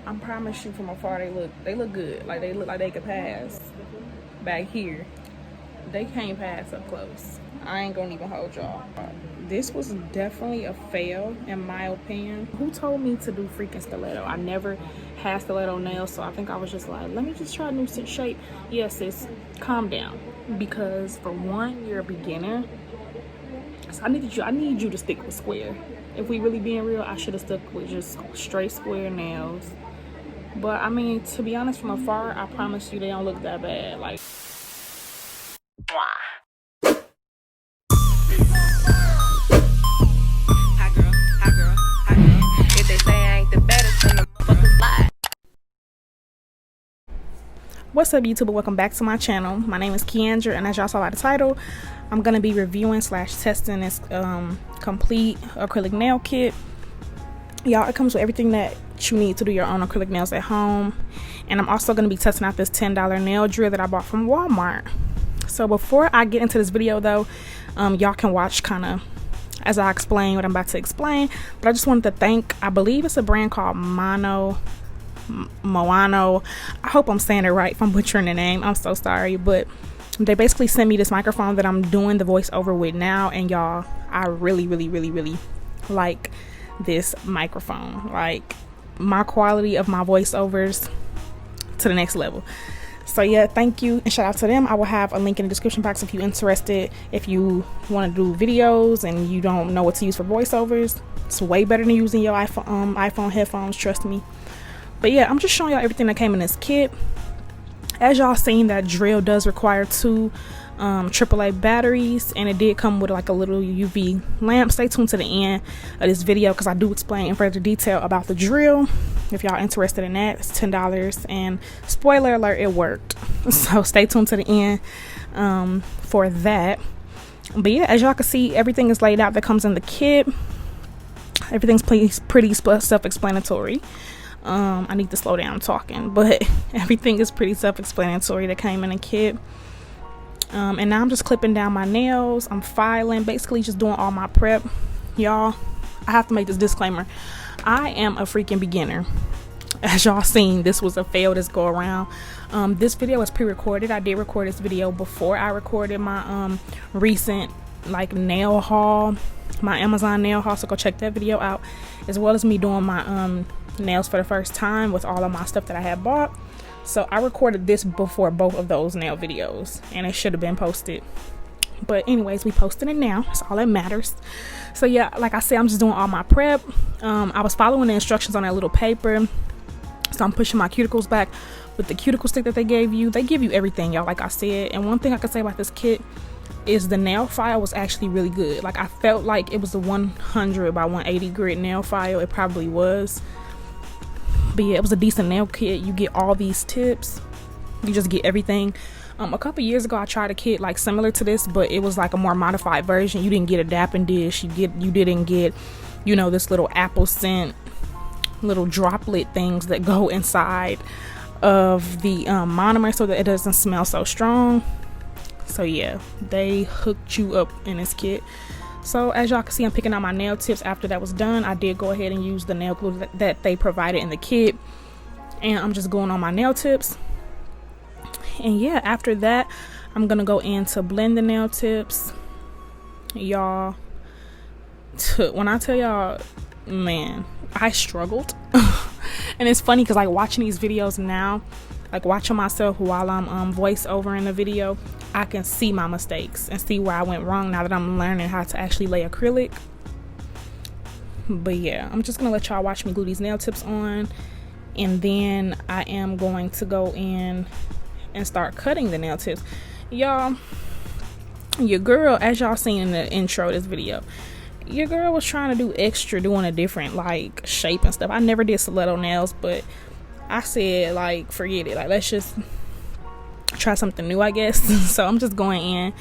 I promise you from afar they look good. Like they look like they could pass. Back here, they can't pass up close. I ain't gonna even hold y'all. This was definitely a fail in my opinion. Who told me to do freaking stiletto? I never had stiletto nails, so I think I was just like, let me just try a new shape. Yes, sis, calm down. Because for one, you're a beginner. So I need you to stick with square. If we really being real, I should have stuck with just straight square nails. But I mean, to be honest, from afar, I promise you they don't look that bad. Like, if they say I ain't the baddest, then the motherfuckers lie. What's up, YouTube? Welcome back to my channel. My name is Keandra, and as y'all saw by the title, I'm gonna be reviewing / testing this complete acrylic nail kit. Y'all, it comes with everything that you need to do your own acrylic nails at home. And I'm also gonna be testing out this $10 nail drill that I bought from Walmart. So before I get into this video though, y'all can watch kind of as I explain what I'm about to explain. But I just wanted to thank, I believe it's a brand called Moano. I hope I'm saying it right. If I'm butchering the name, I'm so sorry. But they basically sent me this microphone that I'm doing the voiceover with now, and y'all, I really like this microphone. Like, my quality of my voiceovers to the next level. So yeah, thank you and shout out to them. I will have a link in the description box if you're interested. If you want to do videos and you don't know what to use for voiceovers, it's way better than using your iPhone headphones, trust me. But yeah, I'm just showing y'all everything that came in this kit. As y'all seen, that drill does require 2 AAA batteries, and it did come with like a little UV lamp. Stay tuned to the end of this video because I do explain in further detail about the drill. If y'all interested in that, it's $10, and spoiler alert, it worked. So stay tuned to the end for that. But yeah, as y'all can see, everything is laid out that comes in the kit. Everything's pretty self-explanatory. I need to slow down talking, but everything is pretty self-explanatory that came in a kit. And now I'm just clipping down my nails. I'm filing, basically just doing all my prep. Y'all, I have to make this disclaimer. I am a freaking beginner. As y'all seen, this was a fail this go around. This video was pre-recorded. I did record this video before I recorded my recent like nail haul, my Amazon nail haul, so go check that video out, as well as me doing my nails for the first time with all of my stuff that I had bought. So I recorded this before both of those nail videos, and it should have been posted. But anyways, we posted it now. That's all that matters. So yeah, like I said, I'm just doing all my prep. I was following the instructions on that little paper. So I'm pushing my cuticles back with the cuticle stick that they gave you. They give you everything, y'all, like I said. And one thing I can say about this kit is the nail file was actually really good. Like, I felt like it was the 100 by 180 grit nail file. It probably was. But yeah, it was a decent nail kit. You get all these tips. You just get everything. A couple years ago, I tried a kit like similar to this, but it was like a more modified version. You didn't get a dapping dish. You didn't get, you know, this little apple scent, little droplet things that go inside of the monomer so that it doesn't smell so strong. So yeah, they hooked you up in this kit. So as y'all can see, I'm picking out my nail tips. After that was done, I did go ahead and use the nail glue that they provided in the kit, and I'm just going on my nail tips. And yeah, after that, I'm gonna go in to blend the nail tips. Y'all, when I tell y'all, man, I struggled. And it's funny because like watching these videos now, like watching myself while I'm voiceover in the video, I can see my mistakes and see where I went wrong now that I'm learning how to actually lay acrylic. But yeah, I'm just gonna let y'all watch me glue these nail tips on, and then I am going to go in and start cutting the nail tips. Y'all, your girl, as y'all seen in the intro of this video, your girl was trying to do extra, doing a different like shape and stuff. I never did stiletto nails, but I said like forget it, like let's just try something new, I guess. So I'm just going in.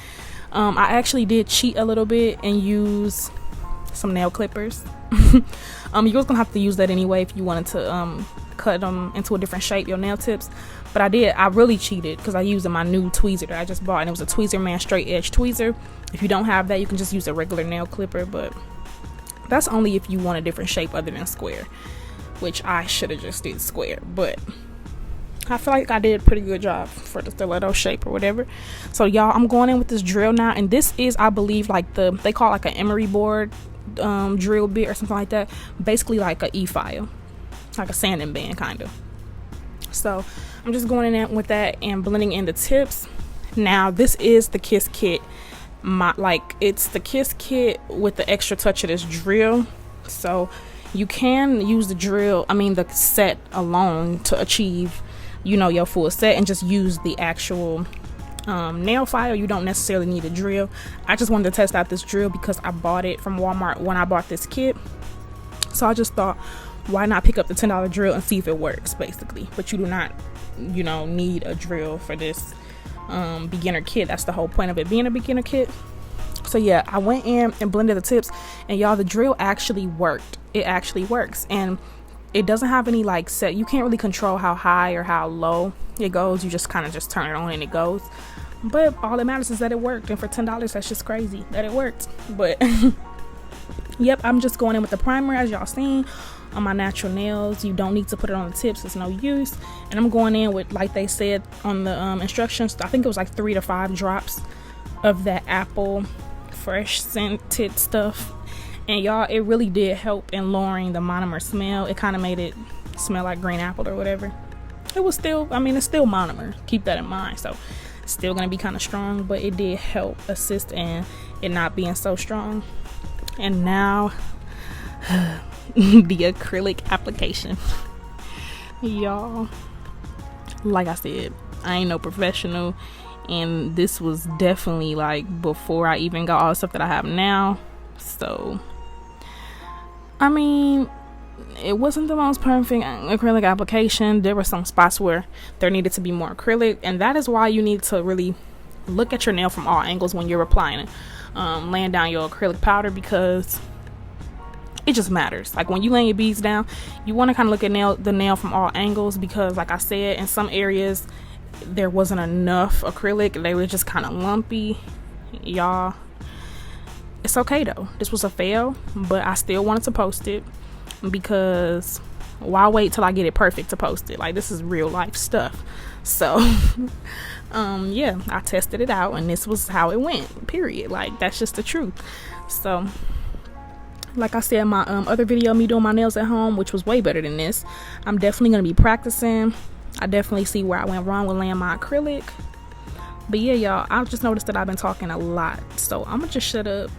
I actually did cheat a little bit and use some nail clippers. You was gonna have to use that anyway if you wanted to cut them into a different shape, your nail tips. But I really cheated because I used my new tweezer that I just bought, and it was a Tweezerman straight edge tweezer. If you don't have that, you can just use a regular nail clipper, but that's only if you want a different shape other than square. which I should have just did square, but I feel like I did a pretty good job for the stiletto shape or whatever. So y'all, I'm going in with this drill now, and this is, I believe, like they call it like an emery board drill bit or something like that. Basically like a e-file, like a sanding band kind of. So I'm just going in with that and blending in the tips. Now this is the Kiss kit. It's the Kiss kit with the extra touch of this drill. So you can use the set alone to achieve, you know, your full set, and just use the actual nail file. You don't necessarily need a drill. I just wanted to test out this drill because I bought it from Walmart when I bought this kit. So I just thought, why not pick up the $10 drill and see if it works, basically. But you do not, you know, need a drill for this beginner kit. That's the whole point of it being a beginner kit. So yeah, I went in and blended the tips, and y'all, the drill actually worked. It actually works, and it doesn't have any like set. You can't really control how high or how low it goes. You just kind of just turn it on and it goes. But all that matters is that it worked, and for $10, that's just crazy that it worked. But yep, I'm just going in with the primer, as y'all seen, on my natural nails. You don't need to put it on the tips, it's no use. And I'm going in with, like they said on the instructions, I think it was like 3 to 5 drops of that apple fresh scented stuff. And y'all, it really did help in lowering the monomer smell. It kind of made it smell like green apple or whatever. It was still, it's still monomer, keep that in mind. So it's still gonna be kind of strong, but it did help assist in it not being so strong. And now the acrylic application. Y'all, like I said, I ain't no professional, and this was definitely like before I even got all the stuff that I have now. So it wasn't the most perfect acrylic application. There were some spots where there needed to be more acrylic, and that is why you need to really look at your nail from all angles when you're applying it, laying down your acrylic powder, because it just matters. Like when you lay your beads down, you want to kind of look at the nail from all angles, because like I said, in some areas there wasn't enough acrylic. They were just kind of lumpy. Y'all, it's okay though. This was a fail, but I still wanted to post it, because why wait till I get it perfect to post it? Like, this is real life stuff. So yeah, I tested it out, and this was how it went, period. Like, that's just the truth. So like I said, my other video, me doing my nails at home, which was way better than this, I'm definitely going to be practicing. I definitely see where I went wrong with laying my acrylic. But yeah, y'all, I've just noticed that I've been talking a lot, so I'm gonna just shut up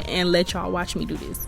and let y'all watch me do this.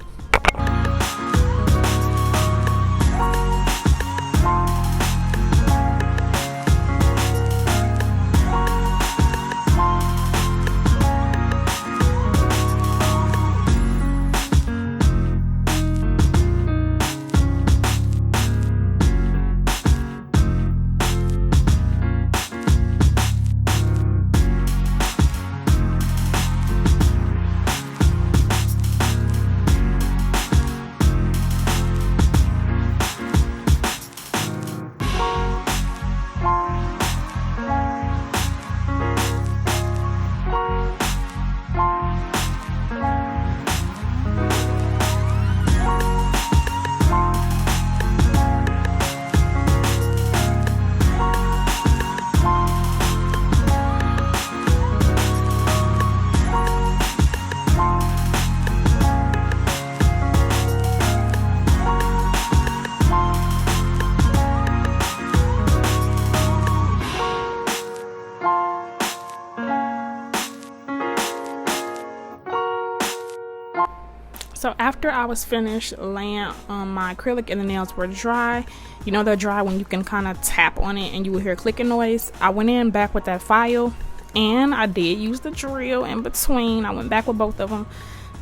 So after I was finished laying my acrylic and the nails were dry, you know they're dry when you can kind of tap on it and you will hear clicking noise, I went in back with that file, and I did use the drill in between. I went back with both of them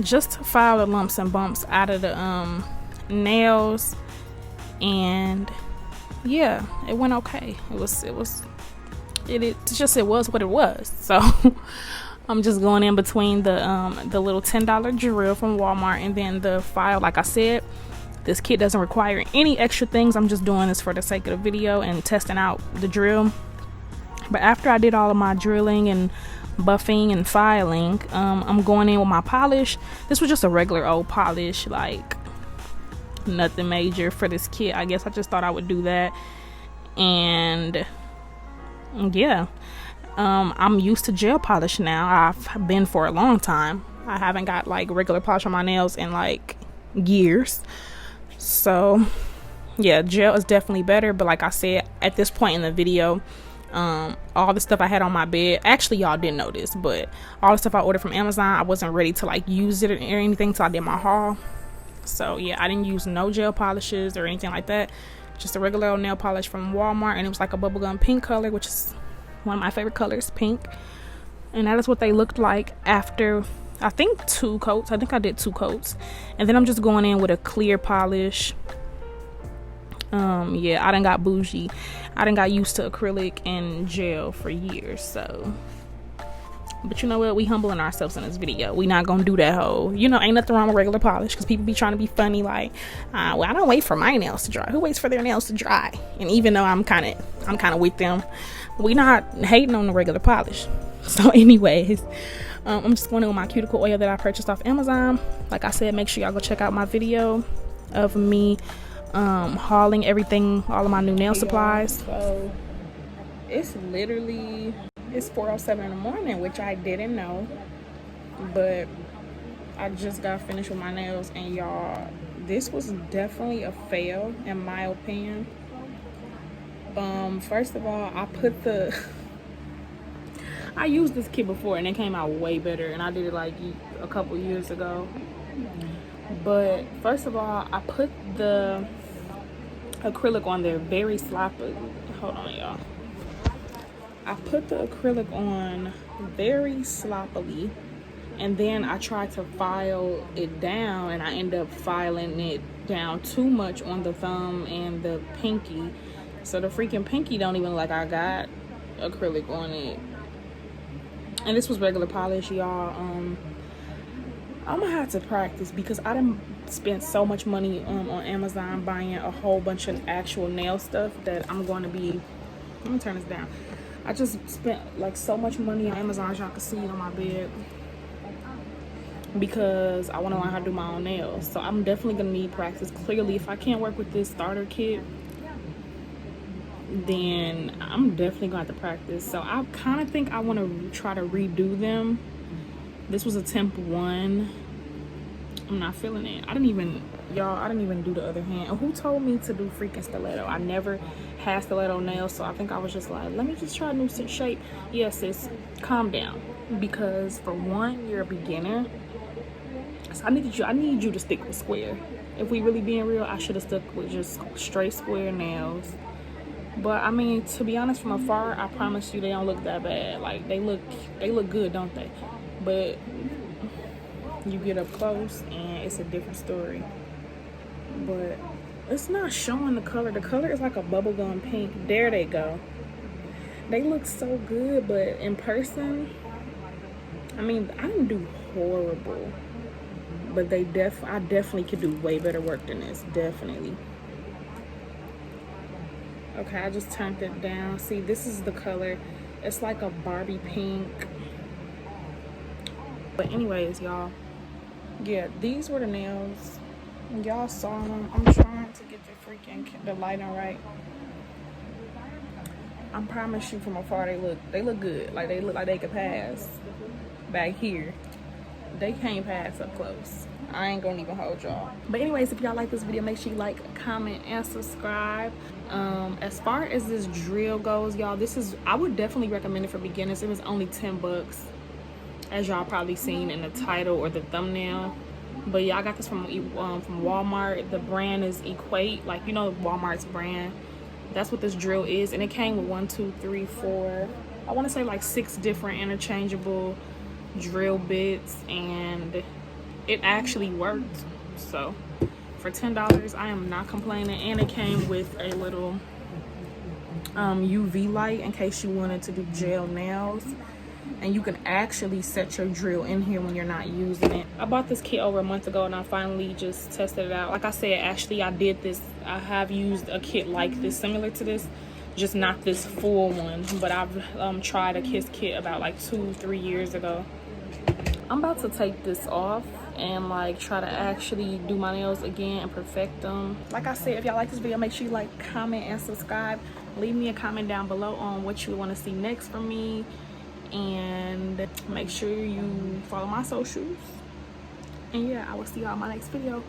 just to file the lumps and bumps out of the nails, and yeah, it went okay. It was what it was. So I'm just going in between the little $10 drill from Walmart and then the file. Like I said, this kit doesn't require any extra things. I'm just doing this for the sake of the video and testing out the drill. But after I did all of my drilling and buffing and filing, I'm going in with my polish. This was just a regular old polish, like nothing major for this kit. I guess I just thought I would do that. And yeah, I'm used to gel polish now. I've been for a long time. I haven't got like regular polish on my nails in like years. So yeah, gel is definitely better. But like I said at this point in the video, all the stuff I had on my bed, actually y'all didn't know this, but all the stuff I ordered from Amazon, I wasn't ready to like use it or anything till I did my haul. So yeah, I didn't use no gel polishes or anything like that, just a regular old nail polish from Walmart, and it was like a bubblegum pink color, which is one of my favorite colors, pink. And that is what they looked like after I think 2 coats. I think I did 2 coats, and then I'm just going in with a clear polish. Yeah, I done got bougie. I done got used to acrylic and gel for years. So, but you know what, we humbling ourselves in this video. We not gonna do that whole, you know, ain't nothing wrong with regular polish, because people be trying to be funny like, well, I don't wait for my nails to dry. Who waits for their nails to dry? And even though I'm kind of with them, we not hating on the regular polish. So anyways, I'm just going in with my cuticle oil that I purchased off Amazon. Like I said, make sure y'all go check out my video of me hauling everything, all of my new nail supplies. So it's literally, it's 4:07 in the morning, which I didn't know, but I just got finished with my nails, and y'all, this was definitely a fail in my opinion. First of all, I used this kit before and it came out way better, and I did it like a couple years ago. But first of all, I put the acrylic on there very sloppy. Hold on, y'all. I put the acrylic on very sloppily, and then I tried to file it down, and I ended up filing it down too much on the thumb and the pinky. So the freaking pinky don't even look like I got acrylic on it. And this was regular polish, y'all. I'm gonna have to practice, because I done spent so much money on Amazon buying a whole bunch of actual nail stuff that I'm going to be, let me turn this down. I just spent like so much money on Amazon, as y'all can see on my bed, because I want to learn how to do my own nails. So I'm definitely gonna need practice. Clearly, if I can't work with this starter kit, then I'm definitely gonna have to practice. So I kind of think I want to try to redo them. This was attempt 1. I'm not feeling it. I didn't even do the other hand. Who told me to do freaking stiletto? I never had stiletto nails, so I think I was just like, let me just try a new shape. Yes, sis, calm down, because for one, you're a beginner. So I need you to stick with square. If we really being real, I should have stuck with just straight square nails. But I mean, to be honest, from afar, I promise you they don't look that bad. Like they look good, don't they? But you get up close and it's a different story. But it's not showing the color. The color is like a bubblegum pink. There they go. They look so good, but in person, I mean, I didn't do horrible, but I definitely could do way better work than this. Definitely. Okay, I just turned it down. See, this is the color. It's like a Barbie pink. But anyways, y'all, yeah, these were the nails. Y'all saw them. I'm trying to get the lighting right. I promise you, from afar they look good. Like they look like they could pass back here. They can't pass up close. I ain't gonna even hold y'all. But anyways, if y'all like this video, make sure you like, comment, and subscribe. As far as this drill goes, y'all, I would definitely recommend it for beginners. It was only 10 bucks, as y'all probably seen in the title or the thumbnail. But yeah, I got this from Walmart. The brand is Equate, like, you know, Walmart's brand. That's what this drill is, and it came with 1, 2, 3, 4, I want to say like 6 different interchangeable drill bits, and it actually worked. So for $10, I am not complaining. And it came with a little UV light in case you wanted to do gel nails, and you can actually set your drill in here when you're not using it. I bought this kit over a month ago, and I finally just tested it out. Like I said, actually I have used a kit like this, similar to this, just not this full one, but I've tried a Kiss kit about like 2-3 years ago. I'm about to take this off and like try to actually do my nails again and perfect them. Like I said, if y'all like this video, make sure you like, comment, and subscribe. Leave me a comment down below on what you want to see next from me, and make sure you follow my socials. And yeah, I will see y'all in my next video.